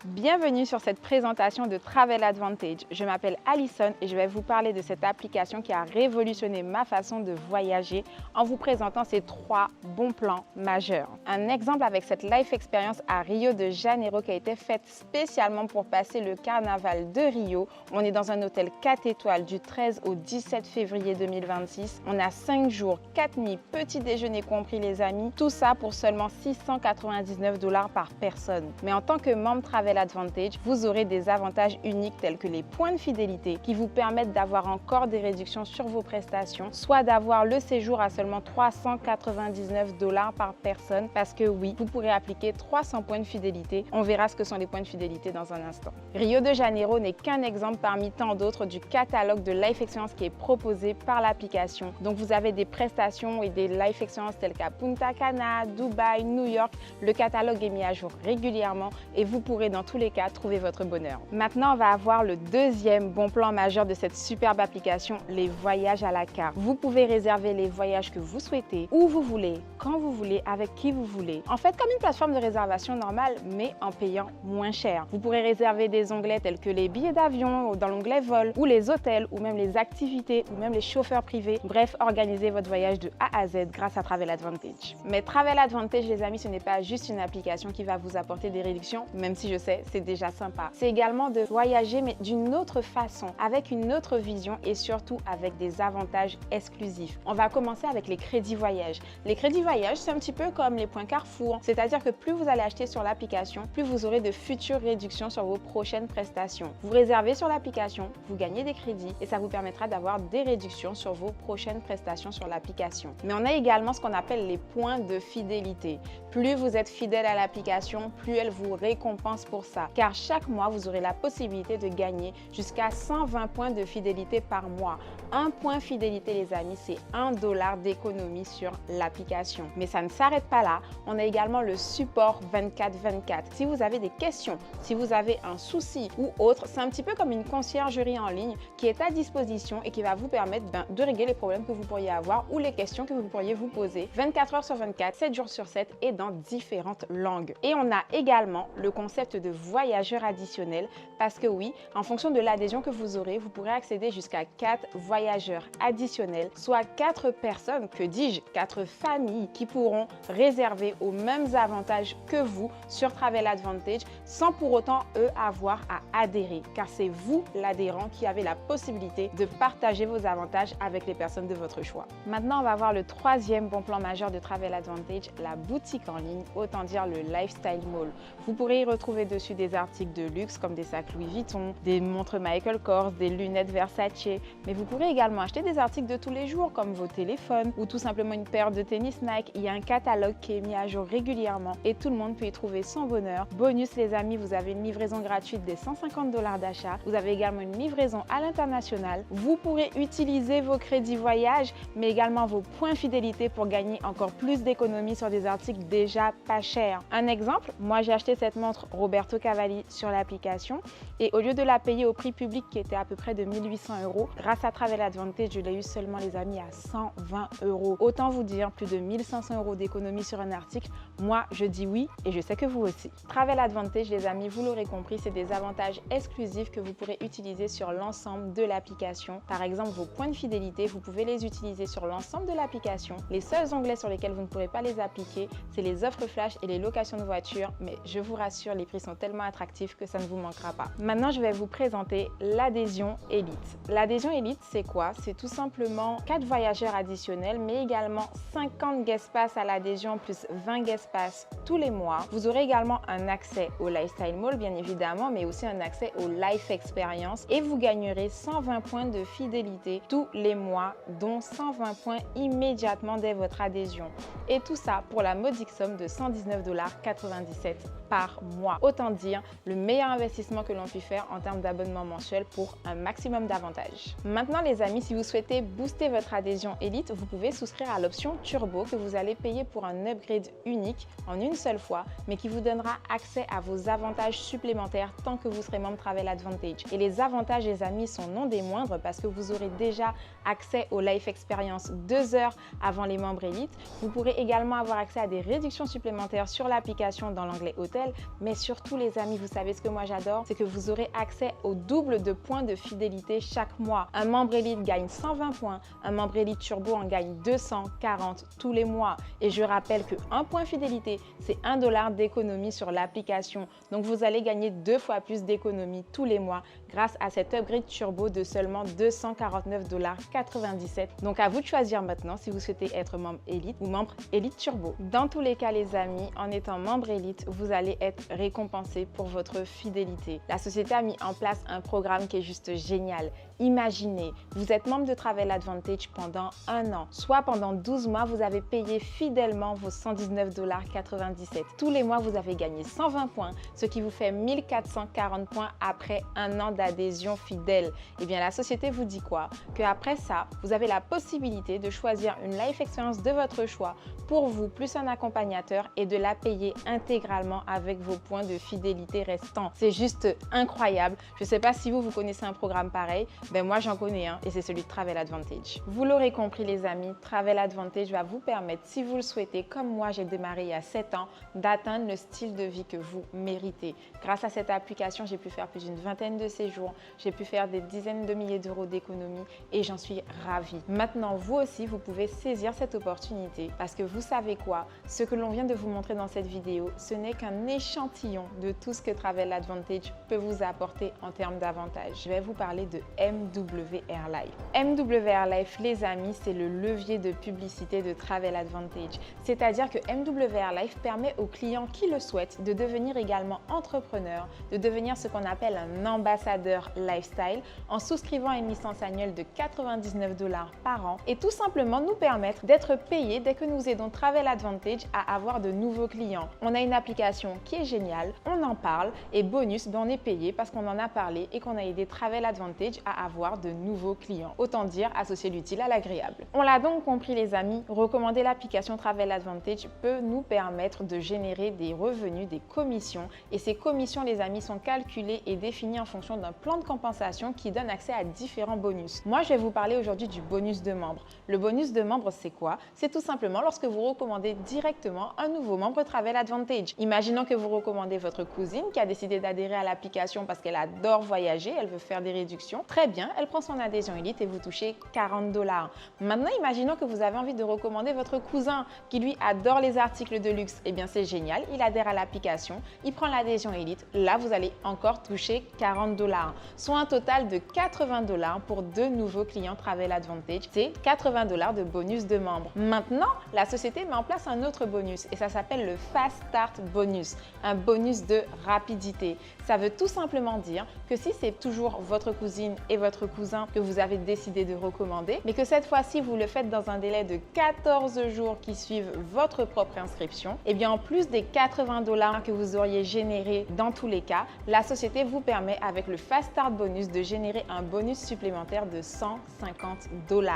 Bienvenue sur cette présentation de Travel Advantage. Je m'appelle Alison et je vais vous parler de cette application qui a révolutionné ma façon de voyager en vous présentant ces 3 bons plans majeurs. Un exemple avec cette life experience à Rio de Janeiro qui a été faite spécialement pour passer le carnaval de Rio. On est dans un hôtel 4 étoiles du 13 au 17 février 2026. On a 5 jours, 4 nuits, petit déjeuner compris les amis. Tout ça pour seulement 699 $ par personne. Mais en tant que membre Travel Advantage, vous aurez des avantages uniques tels que les points de fidélité qui vous permettent d'avoir encore des réductions sur vos prestations, soit d'avoir le séjour à seulement 399 $ par personne parce que oui, vous pourrez appliquer 300 points de fidélité. On verra ce que sont les points de fidélité dans un instant. Rio de Janeiro n'est qu'un exemple parmi tant d'autres du catalogue de Life Experience qui est proposé par l'application. Donc vous avez des prestations et des Life Experience telles qu'à Punta Cana, Dubaï, New York. Le catalogue est mis à jour régulièrement et vous pourrez dans tous les cas trouver votre bonheur. Maintenant, on va avoir le deuxième bon plan majeur de cette superbe application, les voyages à la carte. Vous pouvez réserver les voyages que vous souhaitez, où vous voulez, quand vous voulez, avec qui vous voulez. En fait, comme une plateforme de réservation normale, mais en payant moins cher. Vous pourrez réserver des onglets tels que les billets d'avion dans l'onglet vol, ou les hôtels, ou même les activités, ou même les chauffeurs privés. Bref, organisez votre voyage de A à Z grâce à Travel Advantage. Mais Travel Advantage, les amis, ce n'est pas juste une application qui va vous apporter des réductions, même si je sais, c'est déjà sympa. C'est également de voyager, mais d'une autre façon, avec une autre vision et surtout avec des avantages exclusifs. On va commencer avec les crédits voyage. Les crédits voyage, c'est un petit peu comme les points Carrefour, c'est-à-dire que plus vous allez acheter sur l'application, plus vous aurez de futures réductions sur vos prochaines prestations. Vous réservez sur l'application, vous gagnez des crédits et ça vous permettra d'avoir des réductions sur vos prochaines prestations sur l'application. Mais on a également ce qu'on appelle les points de fidélité. Plus vous êtes fidèle à l'application, plus elle vous récompense pour ça. Car chaque mois, vous aurez la possibilité de gagner jusqu'à 120 points de fidélité par mois. Un point fidélité, les amis, c'est 1 $ d'économie sur l'application. Mais ça ne s'arrête pas là. On a également le support 24/24. Si vous avez des questions, si vous avez un souci ou autre, c'est un petit peu comme une conciergerie en ligne qui est à disposition et qui va vous permettre de régler les problèmes que vous pourriez avoir ou les questions que vous pourriez vous poser 24 heures sur 24, 7 jours sur 7 et dans différentes langues. Et on a également le concept de voyageurs additionnels parce que oui, en fonction de l'adhésion que vous aurez, vous pourrez accéder jusqu'à 4 voyageurs additionnels, soit 4 personnes, que dis-je, 4 familles qui pourront réserver aux mêmes avantages que vous sur Travel Advantage sans pour autant eux avoir à adhérer car c'est vous l'adhérent qui avez la possibilité de partager vos avantages avec les personnes de votre choix. Maintenant, on va voir le troisième bon plan majeur de Travel Advantage, la boutique en ligne, autant dire le Lifestyle Mall. Vous pourrez y retrouver dessus des articles de luxe comme des sacs Louis Vuitton, des montres Michael Kors, des lunettes Versace, mais vous pourrez également acheter des articles de tous les jours comme vos téléphones ou tout simplement une paire de tennis Nike. Il y a un catalogue qui est mis à jour régulièrement et tout le monde peut y trouver son bonheur. Bonus les amis, vous avez une livraison gratuite des 150 $ d'achat. Vous avez également une livraison à l'international. Vous pourrez utiliser vos crédits voyage mais également vos points fidélité pour gagner encore plus d'économies sur des articles déjà pas chers. Un exemple, moi j'ai acheté cette montre Roberto Cavalli sur l'application et au lieu de la payer au prix public qui était à peu près de 1800 €, grâce à Travel Advantage, je l'ai eu seulement les amis à 120 €. Autant vous dire, plus de 1500 € d'économie sur un article. Moi, je dis oui et je sais que vous aussi. Travel Advantage, les amis, vous l'aurez compris, c'est des avantages exclusifs que vous pourrez utiliser sur l'ensemble de l'application. Par exemple, vos points de fidélité, vous pouvez les utiliser sur l'ensemble de l'application. Les seuls onglets sur lesquels vous ne pourrez pas les appliquer, c'est les offres flash et les locations de voitures, mais je vous rassure, les prix sont tellement attractifs que ça ne vous manquera pas. Maintenant, je vais vous présenter l'adhésion Elite. L'adhésion Elite, c'est quoi? C'est tout simplement 4 voyageurs additionnels, mais également 50 guest pass à l'adhésion plus 20 guest pass tous les mois. Vous aurez également un accès au Lifestyle Mall, bien évidemment, mais aussi un accès au Life Experience et vous gagnerez 120 points de fidélité tous les mois, dont 120 points immédiatement dès votre adhésion. Et tout ça pour la modique somme de 119,97 $ par mois. Autant dire le meilleur investissement que l'on puisse faire en termes d'abonnement mensuel pour un maximum d'avantages. Maintenant les amis, si vous souhaitez booster votre adhésion Elite, vous pouvez souscrire à l'option Turbo que vous allez payer pour un upgrade unique en une seule fois, mais qui vous donnera accès à vos avantages supplémentaires tant que vous serez membre Travel Advantage. Et les avantages, les amis, sont non des moindres parce que vous aurez déjà accès au Life Experience 2 heures avant les membres Elite. Vous pourrez également avoir accès à des réductions supplémentaires sur l'application dans l'onglet Hôtel hôtel. Mais surtout les amis, vous savez ce que moi j'adore, c'est que vous aurez accès au double de points de fidélité chaque mois. Un membre élite gagne 120 points, un membre élite turbo en gagne 240 tous les mois. Et je rappelle que un point fidélité, c'est 1 dollar d'économie sur l'application. Donc vous allez gagner 2 fois plus d'économie tous les mois grâce à cet upgrade turbo de seulement 249,97 $. Donc à vous de choisir maintenant si vous souhaitez être membre élite ou membre élite turbo. Dans tous les cas les amis, en étant membre élite, vous allez être récompensé pour votre fidélité. La société a mis en place un programme qui est juste génial. Imaginez, vous êtes membre de Travel Advantage pendant 1 an, soit pendant 12 mois, vous avez payé fidèlement vos 119,97 $. Tous les mois, vous avez gagné 120 points, ce qui vous fait 1440 points après 1 an d'adhésion fidèle. Et bien, la société vous dit quoi? Qu'après ça, vous avez la possibilité de choisir une life experience de votre choix pour vous, plus un accompagnateur, et de la payer intégralement avec vos points de fidélité restants. C'est juste incroyable. Je ne sais pas si vous connaissez un programme pareil. Ben moi j'en connais un et c'est celui de Travel Advantage. Vous l'aurez compris les amis, Travel Advantage va vous permettre, si vous le souhaitez, comme moi j'ai démarré il y a 7 ans, d'atteindre le style de vie que vous méritez. Grâce à cette application, j'ai pu faire plus d'une vingtaine de séjours, j'ai pu faire des dizaines de milliers d'euros d'économies et j'en suis ravie. Maintenant, vous aussi, vous pouvez saisir cette opportunité parce que vous savez quoi? Ce que l'on vient de vous montrer dans cette vidéo, ce n'est qu'un échantillon de tout ce que Travel Advantage peut vous apporter en termes d'avantages. Je vais vous parler de MWR Life. MWR Life, les amis, c'est le levier de publicité de Travel Advantage. C'est-à-dire que MWR Life permet aux clients qui le souhaitent de devenir également entrepreneurs, de devenir ce qu'on appelle un ambassadeur lifestyle en souscrivant à une licence annuelle de 99 $ par an et tout simplement nous permettre d'être payés dès que nous aidons Travel Advantage à avoir de nouveaux clients. On a une application qui est géniale, on en parle et bonus, ben on est payé parce qu'on en a parlé et qu'on a aidé Travel Advantage à avoir de nouveaux clients. Autant dire associer l'utile à l'agréable. On l'a donc compris les amis, recommander l'application Travel Advantage peut nous permettre de générer des revenus, des commissions et ces commissions les amis sont calculées et définies en fonction d'un plan de compensation qui donne accès à différents bonus. Moi je vais vous parler aujourd'hui du bonus de membre. Le bonus de membre c'est quoi? C'est tout simplement lorsque vous recommandez directement un nouveau membre Travel Advantage. Imaginons que vous recommandez votre cousine qui a décidé d'adhérer à l'application parce qu'elle adore voyager, elle veut faire des réductions. Très bien, elle prend son adhésion élite et vous touchez 40 $. Maintenant, imaginons que vous avez envie de recommander votre cousin qui lui adore les articles de luxe. Eh bien, c'est génial, il adhère à l'application, il prend l'adhésion élite. Là, vous allez encore toucher 40 $, soit un total de 80 $ pour 2 nouveaux clients Travel Advantage. C'est 80 $ de bonus de membre. Maintenant, la société met en place un autre bonus et ça s'appelle le Fast Start Bonus, un bonus de rapidité. Ça veut tout simplement dire que si c'est toujours votre cousine et votre cousin que vous avez décidé de recommander, mais que cette fois-ci vous le faites dans un délai de 14 jours qui suivent votre propre inscription, et bien en plus des 80 $ que vous auriez générés dans tous les cas, la société vous permet avec le Fast Start Bonus de générer un bonus supplémentaire de 150 $.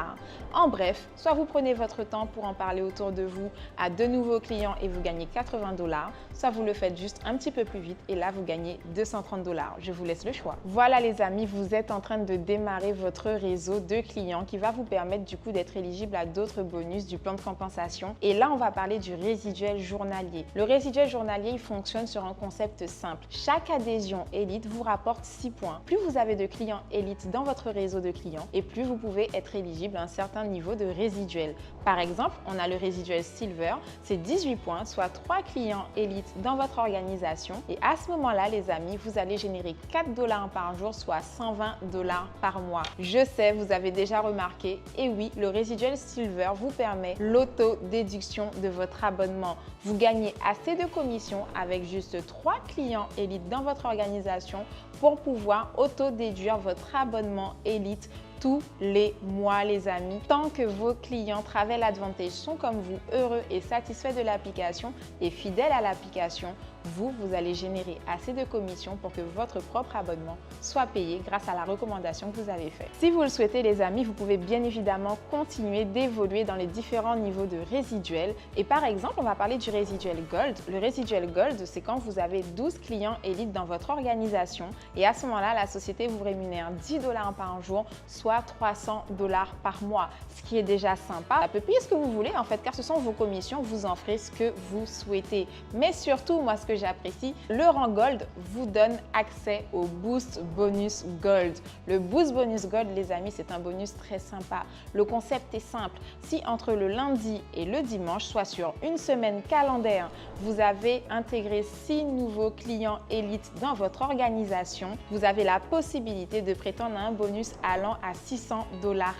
En bref, soit vous prenez votre temps pour en parler autour de vous à de nouveaux clients et vous gagnez 80 $, soit vous le faites juste un petit peu plus vite et là vous gagnez 230 $. Je vous laisse le choix. Voilà les amis, vous êtes en train de démarrer votre réseau de clients qui va vous permettre du coup d'être éligible à d'autres bonus du plan de compensation. Et là, on va parler du résiduel journalier. Le résiduel journalier, il fonctionne sur un concept simple. Chaque adhésion élite vous rapporte 6 points. Plus vous avez de clients élites dans votre réseau de clients et plus vous pouvez être éligible à un certain niveau de résiduel. Par exemple, on a le résiduel Silver, c'est 18 points, soit 3 clients élites dans votre organisation. Et à ce moment-là, les amis, vous allez générer 4 $ par jour, soit 120 $ par mois. Je sais, vous avez déjà remarqué, et oui, le résiduel Silver vous permet l'auto-déduction de votre abonnement. Vous gagnez assez de commissions avec juste 3 clients élites dans votre organisation pour pouvoir auto-déduire votre abonnement élite tous les mois les amis. Tant que vos clients Travel Advantage sont comme vous, heureux et satisfaits de l'application et fidèles à l'application, vous allez générer assez de commissions pour que votre propre abonnement soit payé grâce à la recommandation que vous avez faite. Si vous le souhaitez les amis, vous pouvez bien évidemment continuer d'évoluer dans les différents niveaux de résiduel. Et par exemple, on va parler du résiduel Gold. Le résiduel Gold, c'est quand vous avez 12 clients élites dans votre organisation et à ce moment-là, la société vous rémunère 10 $ par jour, soit 300 $ par mois, ce qui est déjà sympa. Un peu payer ce que vous voulez en fait, car ce sont vos commissions, vous en ferez ce que vous souhaitez. Mais surtout, moi, ce que que j'apprécie. Le rang Gold vous donne accès au Boost Bonus Gold. Le Boost Bonus Gold, les amis, c'est un bonus très sympa. Le concept est simple. Si entre le lundi et le dimanche, soit sur une semaine calendaire, vous avez intégré 6 nouveaux clients élites dans votre organisation, vous avez la possibilité de prétendre à un bonus allant à $600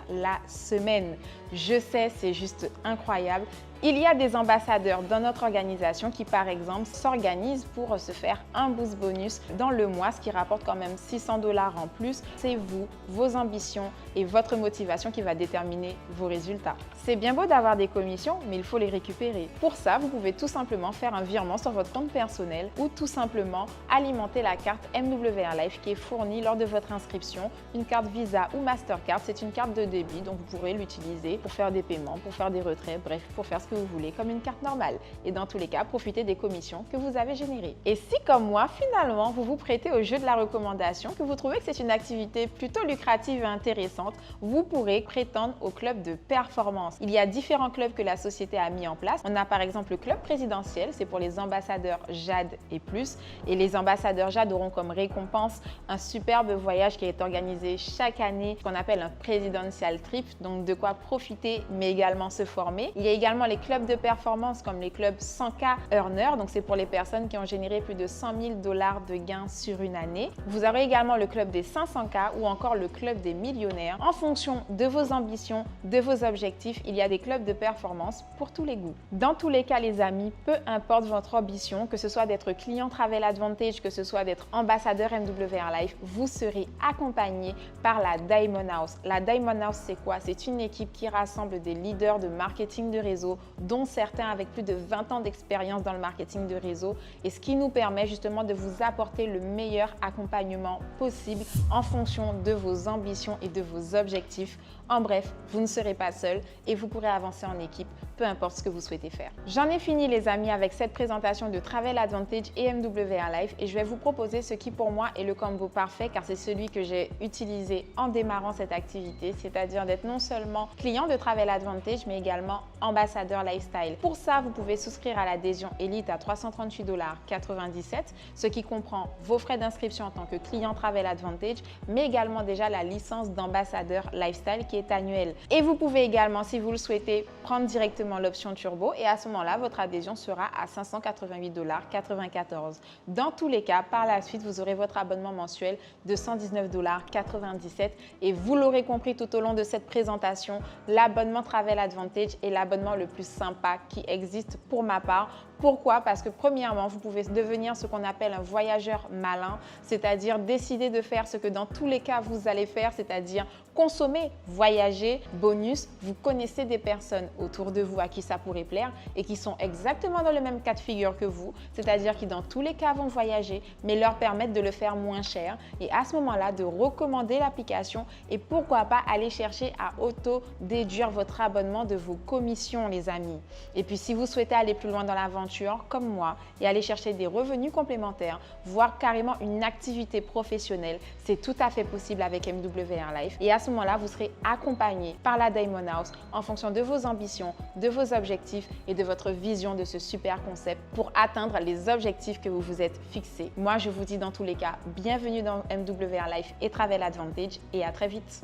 la semaine. Je sais, c'est juste incroyable. Il y a des ambassadeurs dans notre organisation qui, par exemple, s'organisent pour se faire un boost bonus dans le mois, ce qui rapporte quand même $600 en plus. C'est vous, vos ambitions et votre motivation qui va déterminer vos résultats. C'est bien beau d'avoir des commissions, mais il faut les récupérer. Pour ça, vous pouvez tout simplement faire un virement sur votre compte personnel ou tout simplement alimenter la carte MWR Life qui est fournie lors de votre inscription. Une carte Visa ou Mastercard, c'est une carte de débit, donc vous pourrez l'utiliser pour faire des paiements, pour faire des retraits, bref, pour faire ce que vous voulez comme une carte normale. Et dans tous les cas, profitez des commissions que vous avez générées. Et si, comme moi, finalement, vous vous prêtez au jeu de la recommandation, que vous trouvez que c'est une activité plutôt lucrative et intéressante, vous pourrez prétendre au club de performance. Il y a différents clubs que la société a mis en place. On a par exemple le club présidentiel, c'est pour les ambassadeurs JAD et plus. Et les ambassadeurs JAD auront comme récompense un superbe voyage qui est organisé chaque année, qu'on appelle un presidential trip, donc de quoi profiter mais également se former. Il y a également les clubs de performance comme les clubs 100K Earner, donc c'est pour les personnes qui ont généré plus de $100 000 de gains sur une année. Vous aurez également le club des 500K ou encore le club des millionnaires. En fonction de vos ambitions, de vos objectifs, il y a des clubs de performance pour tous les goûts. Dans tous les cas, les amis, peu importe votre ambition, que ce soit d'être client Travel Advantage, que ce soit d'être ambassadeur MWR Life, vous serez accompagné par la Diamond House. La Diamond House, c'est quoi? C'est une équipe qui rassemble des leaders de marketing de réseau, dont certains avec plus de 20 ans d'expérience dans le marketing de réseau, et ce qui nous permet justement de vous apporter le meilleur accompagnement possible en fonction de vos ambitions et de vos objectifs. En bref, vous ne serez pas seul et vous pourrez avancer en équipe, peu importe ce que vous souhaitez faire. J'en ai fini les amis avec cette présentation de Travel Advantage et MWR Life et je vais vous proposer ce qui pour moi est le combo parfait car c'est celui que j'ai utilisé en démarrant cette activité, c'est-à-dire d'être non seulement client de Travel Advantage mais également ambassadeur lifestyle. Pour ça, vous pouvez souscrire à l'adhésion Elite à $338,97, ce qui comprend vos frais d'inscription en tant que client Travel Advantage, mais également déjà la licence d'ambassadeur lifestyle qui est annuelle. Et vous pouvez également, si vous le souhaitez, prendre directement l'option Turbo et à ce moment-là, votre adhésion sera à $588,94. Dans tous les cas, par la suite, vous aurez votre abonnement mensuel de $119,97 et vous l'aurez compris tout au long de cette présentation, l'abonnement Travel Advantage est l'abonnement le plus sympa qui existe pour ma part. Pourquoi? Parce que premièrement, vous pouvez devenir ce qu'on appelle un voyageur malin, c'est-à-dire décider de faire ce que dans tous les cas vous allez faire, c'est-à-dire consommer, voyager, bonus. Vous connaissez des personnes autour de vous à qui ça pourrait plaire et qui sont exactement dans le même cas de figure que vous, c'est-à-dire qui dans tous les cas vont voyager, mais leur permettre de le faire moins cher et à ce moment-là de recommander l'application et pourquoi pas aller chercher à auto-déduire votre abonnement de vos commissions les amis. Et puis si vous souhaitez aller plus loin dans l'aventure comme moi et aller chercher des revenus complémentaires, voire carrément une activité professionnelle, c'est tout à fait possible avec MWR Life et à ce moment-là, vous serez accompagné par la Diamond House en fonction de vos ambitions, de vos objectifs et de votre vision de ce super concept pour atteindre les objectifs que vous vous êtes fixés. Moi, je vous dis dans tous les cas, bienvenue dans MWR Life et Travel Advantage et à très vite.